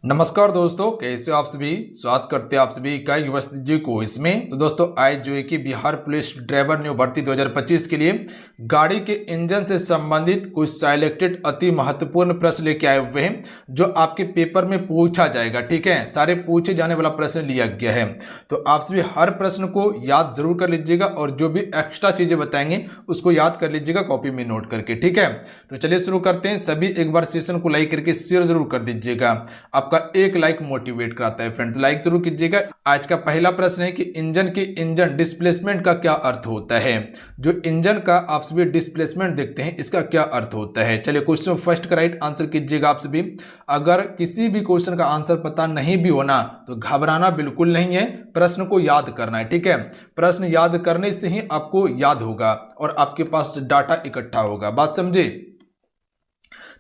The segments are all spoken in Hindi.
नमस्कार दोस्तों, कैसे हो आप सभी। स्वागत करते हैं आप सभी का युवस्ती जी को इसमें। तो दोस्तों आज जो है कि बिहार पुलिस ड्राइवर न्यू भर्ती 2025 के लिए गाड़ी के इंजन से संबंधित कुछ सिलेक्टेड अति महत्वपूर्ण प्रश्न लेके आए हुए हैं जो आपके पेपर में पूछा जाएगा। ठीक है, सारे पूछे जाने वाला प्रश्न लिया गया है, तो आप सभी हर प्रश्न को याद जरूर कर लीजिएगा और जो भी एक्स्ट्रा चीजें बताएंगे उसको याद कर लीजिएगा कॉपी में नोट करके। ठीक है, तो चलिए शुरू करते हैं। सभी एक बार सेशन को लाइक करके शेयर जरूर कर दीजिएगा, आपका एक लाइक मोटिवेट कराता है फ्रेंड, तो लाइक जरूर कीजिएगा। आज का पहला प्रश्न है कि इंजन डिस्प्लेसमेंट का क्या अर्थ होता है। जो इंजन का आप सभी डिस्प्लेसमेंट देखते हैं इसका क्या अर्थ होता है। चलिए क्वेश्चन फर्स्ट का राइट आंसर कीजिएगा आप सभी। अगर किसी भी क्वेश्चन का आंसर पता नहीं भी होना तो घबराना बिल्कुल नहीं है, प्रश्न को याद करना है। ठीक है, प्रश्न याद करने से ही आपको याद होगा और आपके पास डाटा इकट्ठा होगा। बात समझे।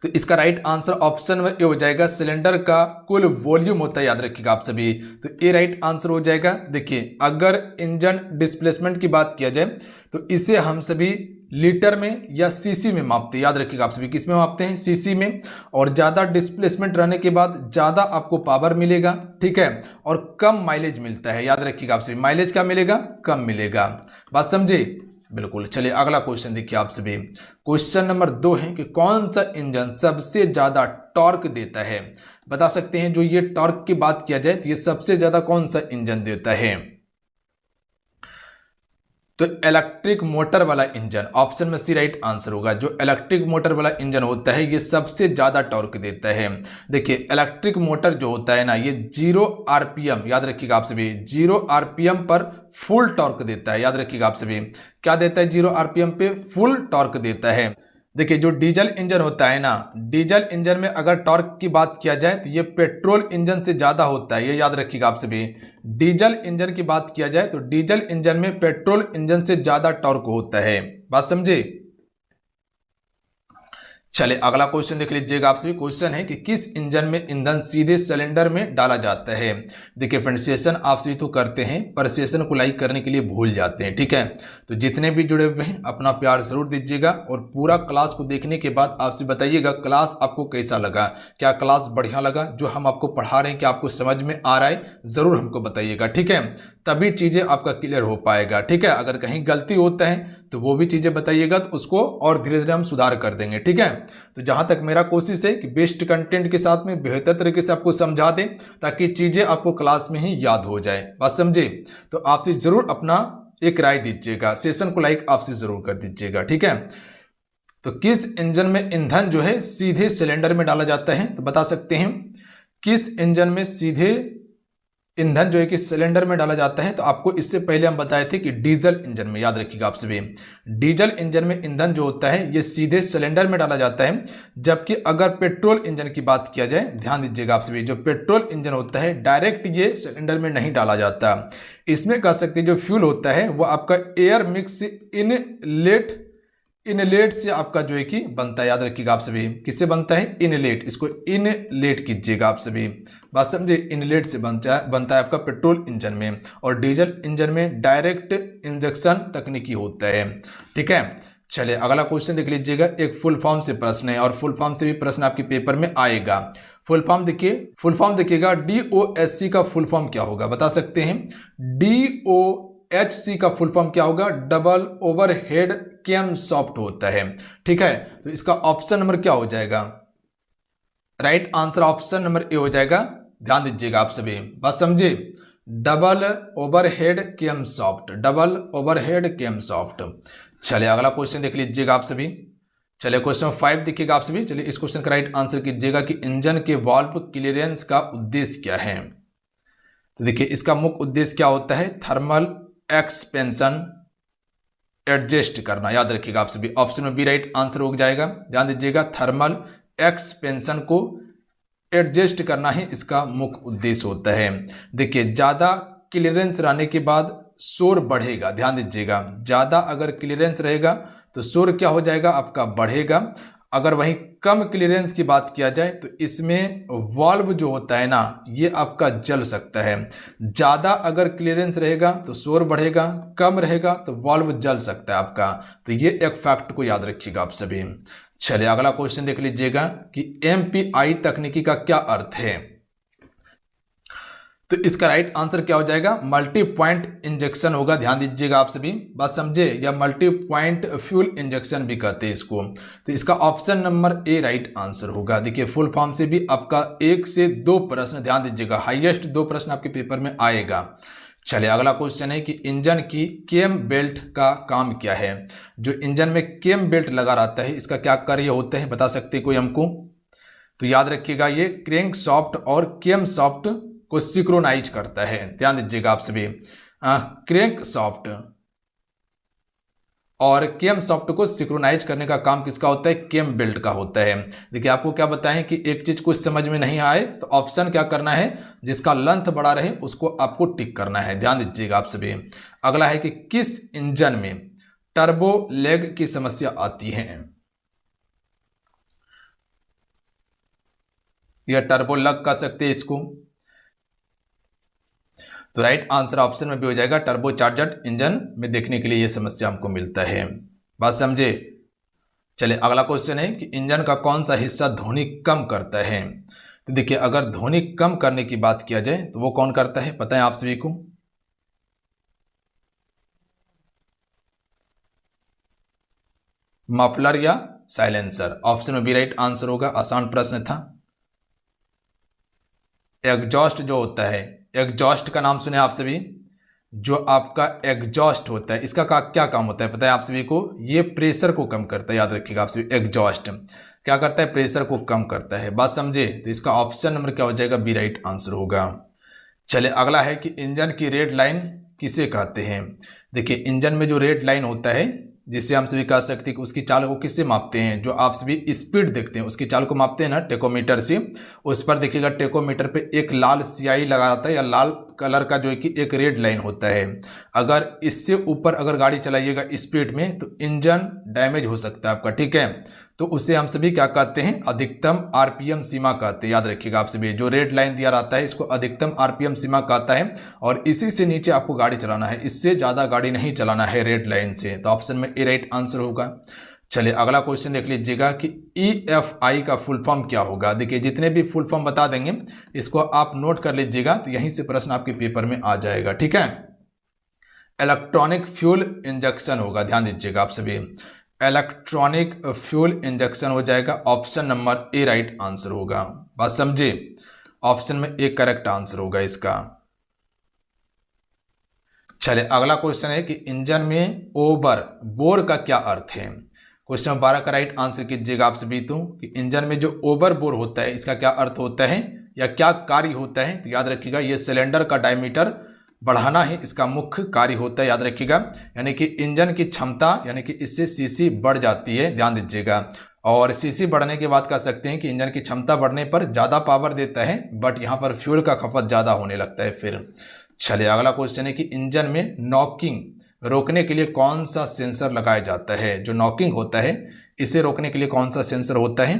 तो इसका राइट आंसर ऑप्शन में ये हो जाएगा, सिलेंडर का कुल वॉल्यूम होता है, याद रखिएगा आप सभी। तो ये राइट आंसर हो जाएगा। देखिए अगर इंजन डिस्प्लेसमेंट की बात किया जाए तो इसे हम सभी लीटर में या सीसी में मापते हैं। याद रखिएगा आप सभी, किस में मापते हैं, सीसी में। और ज्यादा डिस्प्लेसमेंट रहने के बाद ज्यादा आपको पावर मिलेगा। ठीक है, और कम माइलेज मिलता है। याद रखिएगा आप सभी, माइलेज क्या मिलेगा, कम मिलेगा। बात समझे बिल्कुल। चलिए अगला क्वेश्चन देखिए आप सभी। क्वेश्चन नंबर 2 है कि कौन सा इंजन सबसे ज्यादा टॉर्क देता है। बता सकते हैं जो ये टॉर्क की बात किया जाए तो ये सबसे ज्यादा कौन सा इंजन देता है। तो इलेक्ट्रिक मोटर वाला इंजन, ऑप्शन में सी राइट आंसर होगा। जो इलेक्ट्रिक मोटर वाला इंजन होता है ये सबसे ज्यादा टॉर्क देता है। देखिए इलेक्ट्रिक मोटर जो होता है ना, ये 0 आरपीएम, याद रखिएगा आप सभी, 0 आरपीएम पर फुल टॉर्क देता है। याद रखिएगा आप सभी, क्या देता है, 0 आरपीएम पे फुल टॉर्क देता है। देखिए जो डीजल इंजन होता है ना, डीजल इंजन में अगर टॉर्क की बात किया जाए तो ये पेट्रोल इंजन से ज्यादा होता है, ये याद रखिएगा आप सभी। डीजल इंजन की बात किया जाए तो डीजल इंजन में पेट्रोल इंजन से ज्यादा टॉर्क होता है। बात समझे। चले अगला क्वेश्चन देख लीजिएगा आप सभी। क्वेश्चन है कि किस इंजन में ईंधन सीधे सिलेंडर में डाला जाता है। देखिए फ्रेंड, सेशन आप सभी तो करते हैं पर सेशन को लाइक करने के लिए भूल जाते हैं। ठीक है, तो जितने भी जुड़े हुए हैं अपना प्यार जरूर दीजिएगा और पूरा क्लास को देखने के बाद आपसे बताइएगा क्लास आपको कैसा लगा। क्या क्लास बढ़िया लगा, जो हम आपको पढ़ा रहे हैं क्या आपको समझ में आ रहा है, जरूर हमको बताइएगा। ठीक है, तभी चीजें आपका क्लियर हो पाएगा। ठीक है, अगर कहीं गलती होता है तो वो भी चीजें बताइएगा तो उसको और धीरे धीरे हम सुधार कर देंगे। ठीक है, तो जहां तक मेरा कोशिश है कि बेस्ट कंटेंट के साथ में बेहतर तरीके से आपको समझा दें ताकि चीजें आपको क्लास में ही याद हो जाए। बात समझे। तो आपसे जरूर अपना एक राय दीजिएगा, सेशन को लाइक आपसे जरूर कर दीजिएगा। ठीक है, तो किस इंजन में ईंधन जो है सीधे सिलेंडर में डाला जाता है, तो बता सकते हैं किस इंजन में सीधे ईंधन जो है कि सिलेंडर में डाला जाता है। तो आपको इससे पहले हम बताए थे कि डीजल इंजन में, याद रखिएगा आप सभी, डीजल इंजन में ईंधन जो होता है ये सीधे सिलेंडर में डाला जाता है। जबकि अगर पेट्रोल इंजन की बात किया जाए, ध्यान दीजिएगा आप सभी, जो पेट्रोल इंजन होता है डायरेक्ट ये सिलेंडर में नहीं डाला जाता। इसमें कह सकते हैं जो फ्यूल होता है वो आपका एयर मिक्स इनलेट से आपका जो है कि बनता है। याद रखिएगा आप सभी, किससे बनता है, इनलेट, इसको इनलेट कीजिएगा आप सभी। बात समझे, इनलेट से बनता है आपका पेट्रोल इंजन में, और डीजल इंजन में डायरेक्ट इंजेक्शन तकनीकी होता है। ठीक है, चलिए अगला क्वेश्चन देख लीजिएगा। एक फुल फॉर्म से प्रश्न है और फुल फॉर्म से भी प्रश्न आपके पेपर में आएगा। फुल फॉर्म देखिएगा, DOSC का फुल फॉर्म क्या होगा, बता सकते हैं। DOHC का फुल फॉर्म क्या होगा, डबल ओवरहेड कैम सॉफ्ट होता है। ठीक है, तो इसका ऑप्शन नंबर क्या हो जाएगा, right answer option number A हो जाएगा। ध्यान दीजिएगा आप सभी, बात समझे, double overhead cam shaft, double overhead cam shaft. चलिए अगला क्वेश्चन देख लीजिएगा आप सभी। चलिए क्वेश्चन 5 देखिएगा आप सभी। चलिए इस क्वेश्चन का राइट आंसर कीजिएगा कि इंजन के वाल्व क्लियरेंस का उद्देश्य क्या है। तो देखिए इसका मुख्य उद्देश्य क्या होता है, थर्मल एक्सपेंशन एडजस्ट करना। याद रखिएगा आप सभी, ऑप्शन में बी राइट आंसर हो जाएगा। ध्यान दीजिएगा, थर्मल एक्सपेंशन को एडजस्ट करना ही इसका मुख्य उद्देश्य होता है। देखिए ज्यादा क्लियरेंस रहने के बाद शोर बढ़ेगा। ध्यान दीजिएगा, ज्यादा अगर क्लियरेंस रहेगा तो शोर क्या हो जाएगा, आपका बढ़ेगा। अगर वहीं कम क्लियरेंस की बात किया जाए तो इसमें वाल्व जो होता है ना ये आपका जल सकता है। ज्यादा अगर क्लियरेंस रहेगा तो शोर बढ़ेगा, कम रहेगा तो वाल्व जल सकता है आपका। तो ये एक फैक्ट को याद रखिएगा आप सभी। चलिए अगला क्वेश्चन देख लीजिएगा कि MPI तकनीकी का क्या अर्थ है। तो इसका राइट आंसर क्या हो जाएगा, मल्टी पॉइंट इंजेक्शन होगा। ध्यान दीजिएगा आप सभी, बात समझे, या मल्टी पॉइंट फ्यूल इंजेक्शन भी कहते हैं इसको। तो इसका ऑप्शन नंबर ए राइट आंसर होगा। देखिए फुल फॉर्म से भी आपका 1 से 2 प्रश्न, ध्यान दीजिएगा, हाईएस्ट 2 प्रश्न आपके पेपर में आएगा। चलिए अगला क्वेश्चन है कि इंजन की केम बेल्ट का काम क्या है। जो इंजन में केम बेल्ट लगा रहता है इसका क्या कार्य होता है, बता सकते हैं कोई हमको? तो याद रखिएगा ये क्रैंक सॉफ्ट और केम सॉफ्ट को सिंक्रोनाइज करता है। ध्यान दीजिएगा आप सभी, क्रैंक सॉफ्ट और केम सॉफ्ट को सिंक्रोनाइज करने का काम किसका होता है, केम बेल्ट का होता है। देखिए आपको क्या बताएं कि एक चीज कुछ समझ में नहीं आए तो ऑप्शन क्या करना है, जिसका लेंथ बड़ा रहे उसको आपको टिक करना है। ध्यान दीजिएगा आप सभी। अगला है कि किस इंजन में टर्बो लेग की समस्या आती है। यह टर्बो लेग कह सकते हैं इसको। तो राइट आंसर ऑप्शन में भी हो जाएगा, टर्बो चार्जर्ड इंजन में देखने के लिए यह समस्या हमको मिलता है। बात समझे। चलिए अगला क्वेश्चन है कि इंजन का कौन सा हिस्सा ध्वनि कम करता है। तो देखिए अगर ध्वनि कम करने की बात किया जाए तो वो कौन करता है, पता है आप सभी को? मफलर या साइलेंसर। ऑप्शन में भी राइट आंसर होगा, आसान प्रश्न था। एग्जॉस्ट जो होता है, एग्जॉस्ट का नाम सुने आप सभी, जो आपका एग्जॉस्ट होता है इसका क्या काम होता है पता है आप सभी को? ये प्रेशर को कम करता है। याद रखिएगा आप सभी, एग्जॉस्ट क्या करता है, प्रेशर को कम करता है। बात समझे। तो इसका ऑप्शन नंबर क्या हो जाएगा, बी राइट आंसर होगा। चलिए अगला है कि इंजन की रेड लाइन किसे कहते हैं। देखिए इंजन में जो रेड लाइन होता है जिससे हम सभी कह सकते हैं कि उसकी चाल को किससे मापते हैं, जो आप सभी स्पीड देखते हैं उसकी चाल को मापते हैं ना टेकोमीटर से। उस पर देखिएगा टेकोमीटर पे एक लाल स्याही लगा रहता है या लाल कलर का जो है कि एक रेड लाइन होता है। अगर इससे ऊपर अगर गाड़ी चलाइएगा स्पीड में तो इंजन डैमेज हो सकता है आपका, ठीक है। तो उसे हम सभी क्या कहते हैं, अधिकतम आरपीएम सीमा कहते हैं। याद रखिएगा आप सभी, जो रेड लाइन दिया रहता है इसको अधिकतम आरपीएम सीमा कहता है और इसी से नीचे आपको गाड़ी चलाना है, इससे ज़्यादा गाड़ी नहीं चलाना है रेड लाइन से। तो ऑप्शन में ए राइट आंसर होगा। चलिए अगला क्वेश्चन देख लीजिएगा कि EFI का फुल फॉर्म क्या होगा। देखिए जितने भी फुल फॉर्म बता देंगे इसको आप नोट कर लीजिएगा, तो यहीं से प्रश्न आपके पेपर में आ जाएगा, ठीक है। इलेक्ट्रॉनिक फ्यूल इंजेक्शन होगा। ध्यान दीजिएगा आप सभी, इलेक्ट्रॉनिक फ्यूल इंजेक्शन हो जाएगा। ऑप्शन नंबर ए राइट आंसर होगा। बात समझे, ऑप्शन में ए करेक्ट आंसर होगा इसका। चलिए अगला क्वेश्चन है कि इंजन में ओवर बोर का क्या अर्थ है। क्वेश्चन 12 का राइट आंसर कीजिएगा आप सभी। तो कि इंजन में जो ओवर बोर होता है इसका क्या अर्थ होता है या क्या कार्य होता है। तो याद रखिएगा ये सिलेंडर का डायमीटर बढ़ाना ही इसका मुख्य कार्य होता है। याद रखिएगा, यानी कि इंजन की क्षमता यानी कि इससे सीसी बढ़ जाती है। ध्यान दीजिएगा, और सीसी बढ़ने के बाद कह सकते हैं कि इंजन की क्षमता बढ़ने पर ज़्यादा पावर देता है, बट यहाँ पर फ्यूल का खपत ज़्यादा होने लगता है फिर। चलिए अगला क्वेश्चन है कि इंजन में नॉकिंग रोकने के लिए कौन सा सेंसर लगाया जाता है। जो नॉकिंग होता है इसे रोकने के लिए कौन सा सेंसर होता है,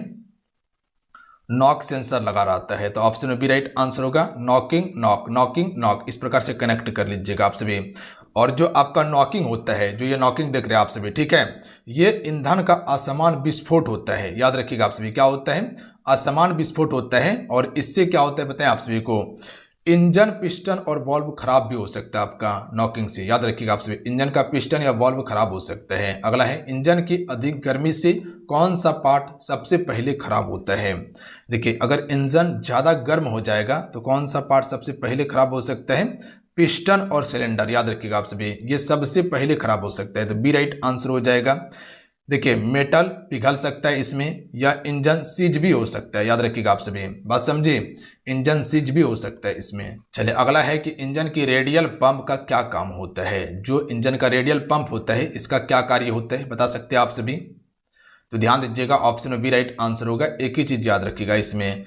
नॉक सेंसर लगा रहता है। तो ऑप्शन में भी राइट आंसर होगा, नॉकिंग नॉक, नॉकिंग नॉक, इस प्रकार से कनेक्ट कर लीजिएगा आप सभी। और जो आपका नॉकिंग होता है, जो ये नॉकिंग देख रहे हैं आप सभी, ठीक है, ये ईंधन का असमान विस्फोट होता है। याद रखिएगा आप सभी, क्या होता है, असमान विस्फोट होता है। और इससे क्या होता है बताएं आप सभी को, इंजन पिस्टन और वाल्व खराब भी हो सकता है आपका नॉकिंग से। याद रखिएगा आप सभी, इंजन का पिस्टन या वाल्व खराब हो सकता है। अगला है इंजन की अधिक गर्मी से कौन सा पार्ट सबसे पहले खराब होता है। देखिए अगर इंजन ज़्यादा गर्म हो जाएगा तो कौन सा पार्ट सबसे पहले खराब हो सकता है, पिस्टन और सिलेंडर। याद रखिएगा आप सभी, ये सबसे पहले खराब हो सकता है। तो बी राइट आंसर हो जाएगा। देखिए मेटल पिघल सकता है इसमें, या इंजन सीज भी हो सकता है। याद रखिएगा आप सभी, बात समझिए, इंजन सीज भी हो सकता है इसमें। चलिए अगला है कि इंजन की रेडियल पंप का क्या काम होता है। जो इंजन का रेडियल पंप होता है इसका क्या कार्य होता है, बता सकते हैं आप सभी। तो ध्यान दीजिएगा, ऑप्शन में बी राइट आंसर होगा। एक ही चीज याद रखिएगा इसमें,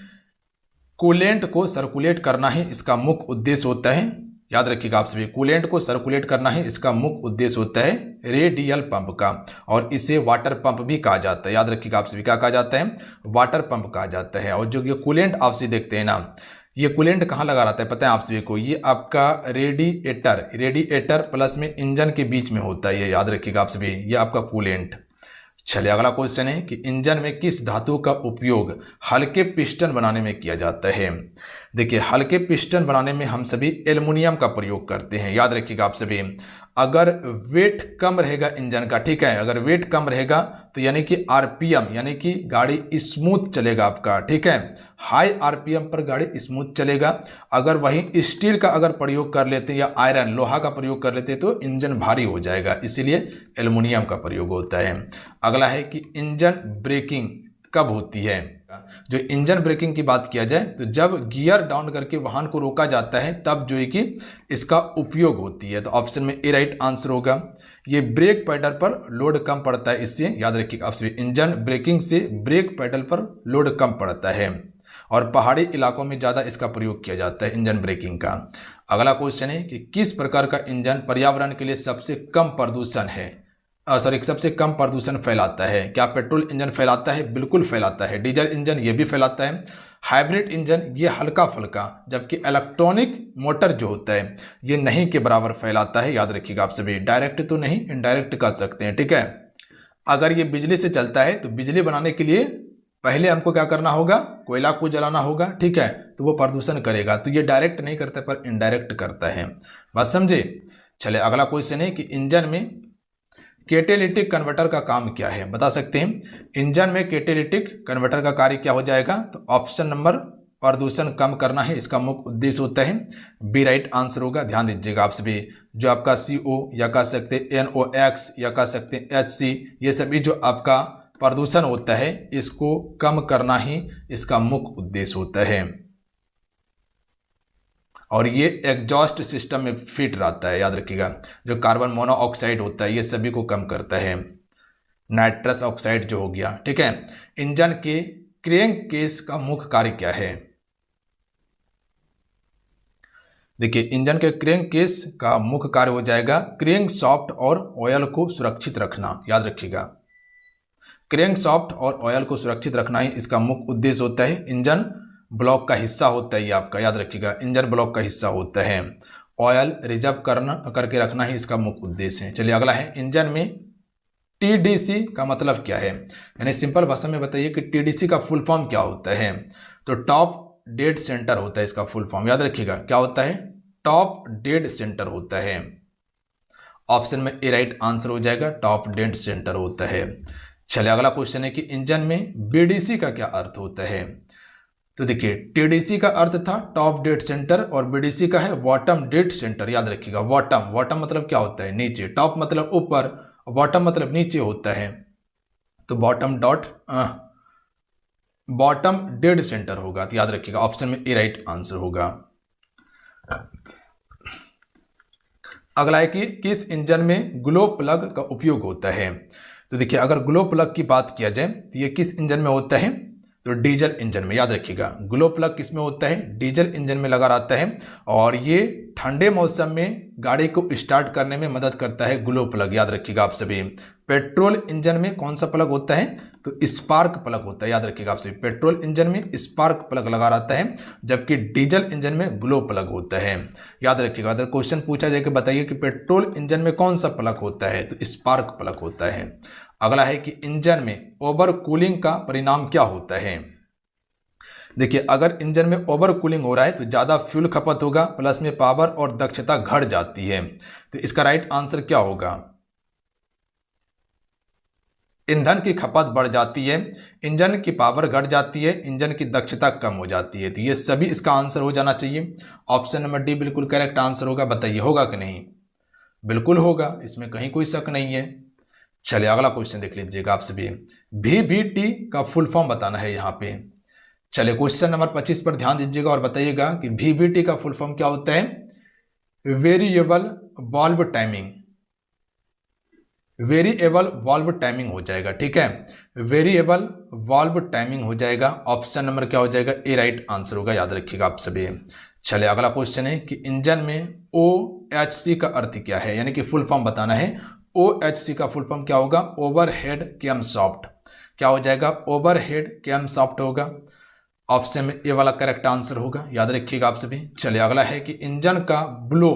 कूलेंट को सर्कुलेट करना ही इसका मुख्य उद्देश्य होता है। याद रखिएगा आप सभी, कूलेंट को सर्कुलेट करना ही इसका मुख्य उद्देश्य होता है रेडियल पंप का, और इसे वाटर पंप भी कहा जाता है। याद रखिएगा आप सभी, क्या कहा जाता है, वाटर पंप कहा जाता है। और जो ये कूलेंट आप सभी देखते हैं ना, ये कूलेंट कहाँ लगा रहता है पता है आप सभी को, ये आपका रेडिएटर प्लस में इंजन के बीच में होता है। ये याद रखिएगा आप सभी, ये आपका कूलेंट। चलिए अगला क्वेश्चन है कि इंजन में किस धातु का उपयोग हल्के पिस्टन बनाने में किया जाता है। देखिए हल्के पिस्टन बनाने में हम सभी एल्युमिनियम का प्रयोग करते हैं, याद रखिएगा आप सभी। अगर वेट कम रहेगा इंजन का, ठीक है, अगर वेट कम रहेगा तो यानी कि आरपीएम यानी कि गाड़ी स्मूथ चलेगा आपका, ठीक है, हाई आरपीएम पर गाड़ी स्मूथ चलेगा। अगर वहीं स्टील का अगर प्रयोग कर लेते हैं या आयरन लोहा का प्रयोग कर लेते हैं तो इंजन भारी हो जाएगा, इसीलिए एल्युमिनियम का प्रयोग होता है। अगला है कि इंजन ब्रेकिंग कब होती है। जो इंजन ब्रेकिंग की बात किया जाए तो जब गियर डाउन करके वाहन को रोका जाता है तब जो है कि इसका उपयोग होती है। तो ऑप्शन में ए राइट आंसर होगा। ये ब्रेक पैडल पर लोड कम पड़ता है, इससे याद रखिएगा आप सभी, इंजन ब्रेकिंग से ब्रेक पैडल पर लोड कम पड़ता है और पहाड़ी इलाकों में ज़्यादा इसका प्रयोग किया जाता है इंजन ब्रेकिंग का। अगला क्वेश्चन है कि किस प्रकार का इंजन पर्यावरण के लिए सबसे कम प्रदूषण है, सबसे कम प्रदूषण फैलाता है। क्या पेट्रोल इंजन फैलाता है? बिल्कुल फैलाता है। डीजल इंजन ये भी फैलाता है। हाइब्रिड इंजन ये हल्का फुल्का, जबकि इलेक्ट्रॉनिक मोटर जो होता है ये नहीं के बराबर फैलाता है, याद रखिएगा आप सभी। डायरेक्ट तो नहीं, इनडायरेक्ट कर सकते हैं, ठीक है। अगर ये बिजली से चलता है तो बिजली बनाने के लिए पहले हमको क्या करना होगा, कोयला को जलाना होगा, ठीक है, तो वो प्रदूषण करेगा। तो ये डायरेक्ट नहीं करता पर इनडायरेक्ट करता है, बात समझे। चले अगला क्वेश्चन है कि इंजन में कैटेलिटिक कन्वर्टर का काम क्या है, बता सकते हैं। इंजन में कैटेलिटिक कन्वर्टर का कार्य क्या हो जाएगा, तो ऑप्शन नंबर प्रदूषण कम करना है इसका मुख्य उद्देश्य होता है। बी राइट आंसर होगा। ध्यान दीजिएगा आप सभी, जो आपका CO या कह सकते हैं NOx या कह सकते हैं HC, ये सभी जो आपका प्रदूषण होता है इसको कम करना ही इसका मुख्य उद्देश्य होता है और ये एग्जॉस्ट सिस्टम में फिट रहता है, याद रखिएगा। जो कार्बन मोनोऑक्साइड होता है ये सभी को कम करता है, नाइट्रस ऑक्साइड जो हो गया, ठीक है। इंजन के क्रैंक केस का मुख्य कार्य क्या है। देखिए इंजन के क्रैंक केस का मुख्य कार्य हो जाएगा क्रैंक सॉफ्ट और ऑयल को सुरक्षित रखना, याद रखिएगा। क्रैंक सॉफ्ट और ऑयल को सुरक्षित रखना ही इसका मुख्य उद्देश्य होता है। इंजन ब्लॉक का हिस्सा होता है ये आपका, याद रखिएगा, इंजन ब्लॉक का हिस्सा होता है। ऑयल रिजर्व करके रखना ही इसका मुख्य उद्देश्य है। चलिए अगला है, इंजन में TDC का मतलब क्या है, यानी सिंपल भाषा में बताइए कि TDC का फुल फॉर्म क्या होता है। तो टॉप डेड सेंटर होता है इसका फुल फॉर्म, याद रखिएगा क्या होता है, टॉप डेड सेंटर होता है। ऑप्शन में ए राइट आंसर हो जाएगा, टॉप डेड सेंटर होता है। चलिए अगला क्वेश्चन है कि इंजन में BDC का क्या अर्थ होता है। तो देखिए TDC का अर्थ था टॉप डेड सेंटर और BDC का है बॉटम डेड सेंटर, याद रखिएगा। बॉटम मतलब क्या होता है, नीचे, टॉप मतलब ऊपर, बॉटम मतलब नीचे होता है। तो बॉटम डेड सेंटर होगा, तो याद रखिएगा ऑप्शन में ए राइट आंसर होगा। अगला है कि किस इंजन में ग्लो प्लग का उपयोग होता है। तो देखिए अगर ग्लो प्लग की बात किया जाए तो ये किस इंजन में होता है, तो डीजल इंजन में, याद रखिएगा। ग्लो प्लग किस में होता है, डीजल इंजन में लगा रहता है और ये ठंडे मौसम में गाड़ी को स्टार्ट करने में मदद करता है ग्लो प्लग, याद रखिएगा आप सभी। पेट्रोल इंजन में कौन सा प्लग होता है, तो स्पार्क प्लग होता है, याद रखिएगा आप सभी। पेट्रोल इंजन में स्पार्क प्लग लगा रहता है जबकि डीजल इंजन में ग्लो प्लग होता है, याद रखिएगा। अगर क्वेश्चन पूछा जाए कि बताइए कि पेट्रोल इंजन में कौन सा प्लग होता है, तो स्पार्क प्लग होता है। अगला है कि इंजन में ओवर कूलिंग का परिणाम क्या होता है। देखिए अगर इंजन में ओवर कूलिंग हो रहा है तो ज़्यादा फ्यूल खपत होगा, प्लस में पावर और दक्षता घट जाती है। तो इसका राइट आंसर क्या होगा, ईंधन की खपत बढ़ जाती है, इंजन की पावर घट जाती है, इंजन की दक्षता कम हो जाती है। तो ये सभी इसका आंसर हो जाना चाहिए। ऑप्शन नंबर डी बिल्कुल करेक्ट आंसर होगा। बताइए होगा कि नहीं, बिल्कुल होगा, इसमें कहीं कोई शक नहीं है। चलिए अगला क्वेश्चन देख लीजिएगा आप सभी। VVT का फुल फॉर्म बताना है यहाँ पे। चलिए क्वेश्चन नंबर 25 पर ध्यान दीजिएगा और बताइएगा कि VVT का फुल फॉर्म क्या होता है। Variable valve timing, variable valve timing हो जाएगा, ठीक है, वेरिएबल वाल्व टाइमिंग हो जाएगा। ऑप्शन नंबर क्या हो जाएगा, ए राइट आंसर होगा, याद रखिएगा आप सभी। चलिए अगला क्वेश्चन है कि इंजन में OHC का अर्थ क्या है, यानी कि फुल फॉर्म बताना है। OHC का फुल फॉर्म क्या होगा, ओवरहेड कैम सॉफ्ट, क्या हो जाएगा, ओवरहेड कैम सॉफ्ट होगा। ऑप्शन में ए वाला करेक्ट आंसर होगा, याद रखिएगा आप सभी। चलिए अगला है कि इंजन का ब्लो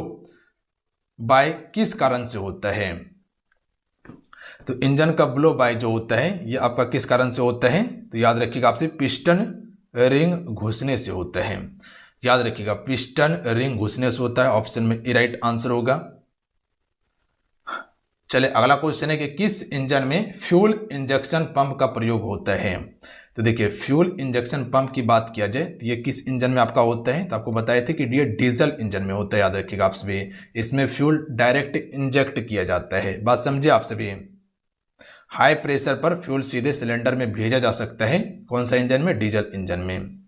बाय किस कारण से होता है। तो इंजन का ब्लो बाय जो होता है ये आपका किस कारण से होता है, तो याद रखिएगा आपसे पिस्टन रिंग घुसने से होता है। याद रखिएगा पिस्टन रिंग घुसने से होता है। ऑप्शन में ए राइट आंसर होगा। चलिए अगला क्वेश्चन है कि किस इंजन में फ्यूल इंजेक्शन पंप का प्रयोग होता है। तो देखिए फ्यूल इंजेक्शन पंप की बात किया जाए तो ये किस इंजन में आपका होता है, तो आपको बताए थे कि ये डीजल इंजन में होता है। याद रखिएगा आप सभी, इसमें फ्यूल डायरेक्ट इंजेक्ट किया जाता है। बात समझे आप सभी। हाई प्रेशर पर फ्यूल सीधे सिलेंडर में भेजा जा सकता है। कौन सा इंजन में, डीजल इंजन में।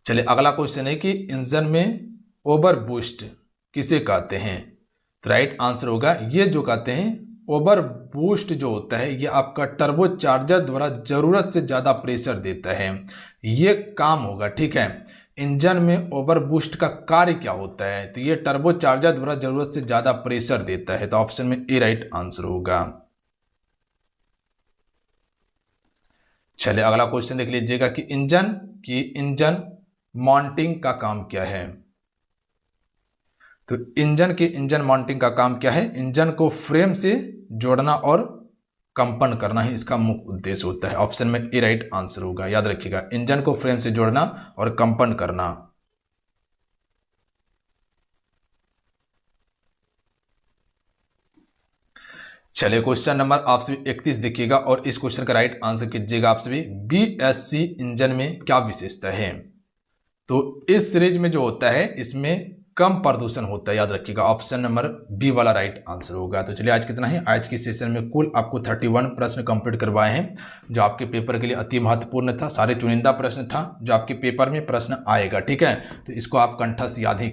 चलिए अगला क्वेश्चन है कि इंजन में ओवर बूस्ट किसे कहते हैं, तो राइट आंसर होगा ये जो कहते हैं ओवर बूस्ट जो होता है ये आपका टर्बो चार्जर द्वारा जरूरत से ज़्यादा प्रेशर देता है, ये काम होगा। ठीक है, इंजन में ओवर बूस्ट का कार्य क्या होता है, तो ये टर्बो चार्जर द्वारा जरूरत से ज़्यादा प्रेशर देता है। तो ऑप्शन में ए राइट आंसर होगा। चलिए अगला क्वेश्चन देख लीजिएगा कि इंजन माउंटिंग का काम क्या है। तो इंजन माउंटिंग का काम क्या है, इंजन को फ्रेम से जोड़ना और कंपन करना ही इसका मुख्य उद्देश्य होता है। ऑप्शन में ए राइट आंसर होगा। याद रखिएगा इंजन को फ्रेम से जोड़ना और कंपन करना। चलिए क्वेश्चन नंबर आप सभी 31 देखिएगा और इस क्वेश्चन का राइट आंसर कीजिएगा आप सभी। BSC इंजन में क्या विशेषता है, तो इस सीरीज में जो होता है इसमें कम प्रदूषण होता है। याद रखिएगा ऑप्शन नंबर बी वाला राइट आंसर होगा। तो चलिए आज कितना है, आज की सेशन में कुल आपको 31 प्रश्न कंप्लीट करवाए हैं जो आपके पेपर के लिए अति महत्वपूर्ण था। सारे चुनिंदा प्रश्न था जो आपके पेपर में प्रश्न आएगा। ठीक है, तो इसको आप कंठस्थ याद ही